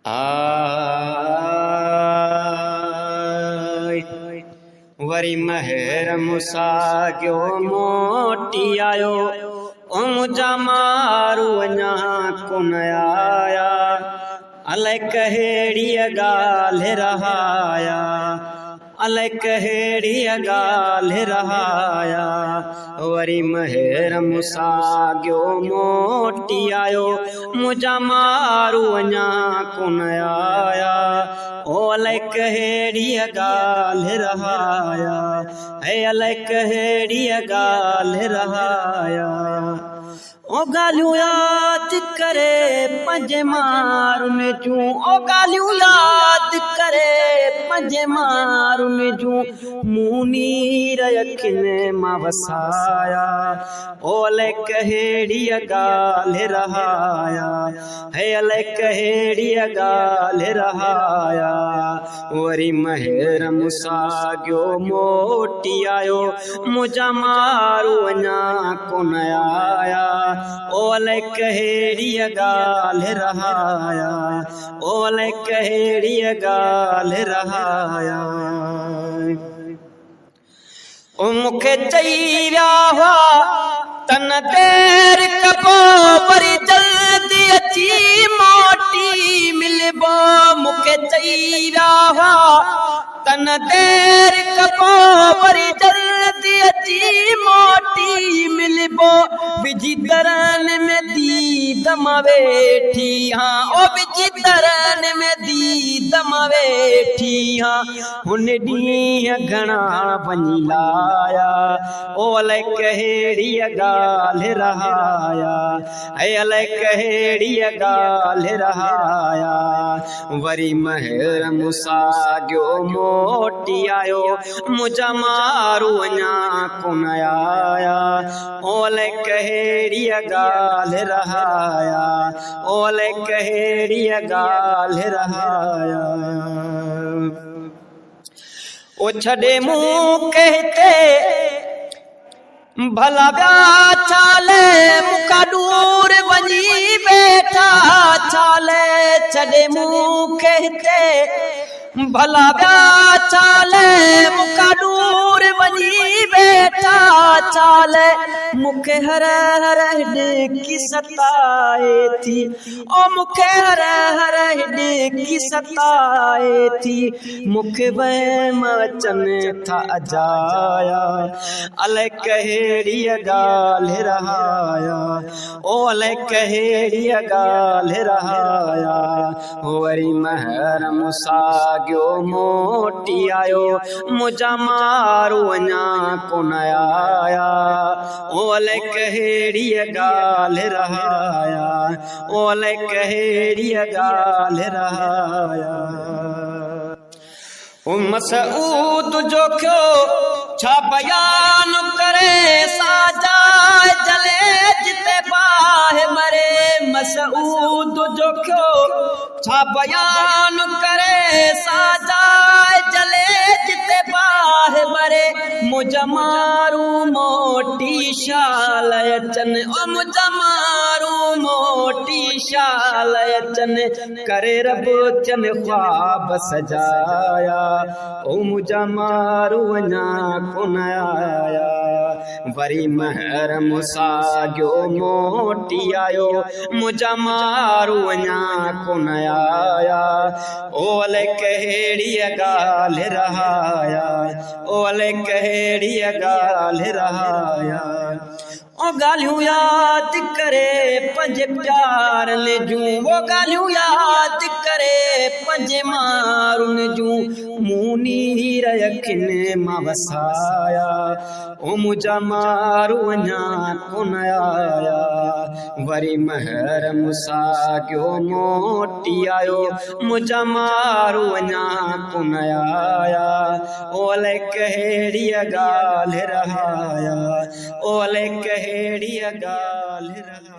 आय वरी महर मुसागियो मोटी आयो मुझा मारू अञा कोन आया अलाए कहिड़ी ॻाल्हि रहाया अलाए कहिड़ी ॻाल्हि रहाया वरी महर मुसागियो मोटी आयो मुझा मारू अञा कोन आया ओ अलाए कहिड़ी ॻाल्हि रहाया है अलाए कहिड़ी ॻाल्हि रहाया ओ ॻाल्हियूं यादि करे पंहिंजे मारुनि जूं ओ ॻाल्हियूं यादि करे पंहिंजे मारुनि जूं मूं नीर अखियुनि मां वसाया ओ अलाए कहिड़ी ॻाल्हि रहाया है अलाए कहिड़ी ॻाल्हि रहाया वरी महर मुसागियो मोटी आयो मुझा मारू अञा कोन आया ओ अलाए कहिड़ी ॻाल्हि रहाया ओ अलाए कहिड़ी ॻाल्हि रहाया ओ मूंखे चई विया हुआ तन देर कबो वरी जल्दी अची मोटी मिलबो मूंखे चई विया हुआ तन देर कबो वरी जल्दी अची मोटी मिलबो विझी तरन में दीदम वेठी हाँ ओ विझी तरन में दीदम वेठी हाँ हुन ॾींहं घणा वञी लाया ओ अलाए कहिड़ी ॻाल्हि रहाया ऐं अलाए कहिड़ी ॻाल्हि रहाया वरी महर मुसागियो मोटी आयो मुझा मारू अञा कोन आया ओ अलाए कहिड़ी ॻाल्हि रहाया ओ अलाए कहिड़ी ॻाल्हि रहाया ओ छॾे मूं कहते भला ॿिया चाले मुका दूर वञी वेठा चाले छॾे मूं कहते भला ॿिया चाले मुका दूर वञी वेठा चाले मूंखे हर हर हिॾकी सताए थी ओ मूंखे हर हर हिॾकी सताए थी मूंखे वहम अचनि था अजाया अलाए कहिड़ी ॻाल्हि रहाया ओ अलाए कहिड़ी ॻाल्हि रहाया वरी महर मुसागियो मोटी आयो मुझा मारू अञा कोन आया ओ अलाए कहिड़ी ॻाल्हि रहाया ओ अलाए कहिड़ी ॻाल्हि रहाया ओ मसऊद जो क्यों छा बयान करे साजाए जले जिते बाहि मरे मसऊद जो क्यों छा बयान करे साजाए जले जिते बाहि मरे मुझा मारू मोटी शाल अचन ओ मुझा मारू मोटी शाल अचन करे रब चन ख्वाब सजाया ओ मुझा मारू अञा कोन आया वरी महर मुसागियो मोटी आयो मुझा मारू अञा कोन आया ओ अलाए कहिड़ी ॻाल्हि रहाया ओ अलाए कहिड़ी ॻाल्हि रहाया ओ ॻाल्हियूं यादि करे पंहिंजे प्यारनि जूं ओ ॻाल्हियूं यादि करे पंहिंजे मारुनि जूं मूं नीर अखियुनि मां वसाया ओ मुझा मारू अञा कोन आया वरी महर मुसागियो मोटी आयो मुझा मारू अञा कोन आया ओ अलाए कहिड़ी ॻाल्हि रहाया ओ अलाए कहिड़ी ॻाल्हि रहाया।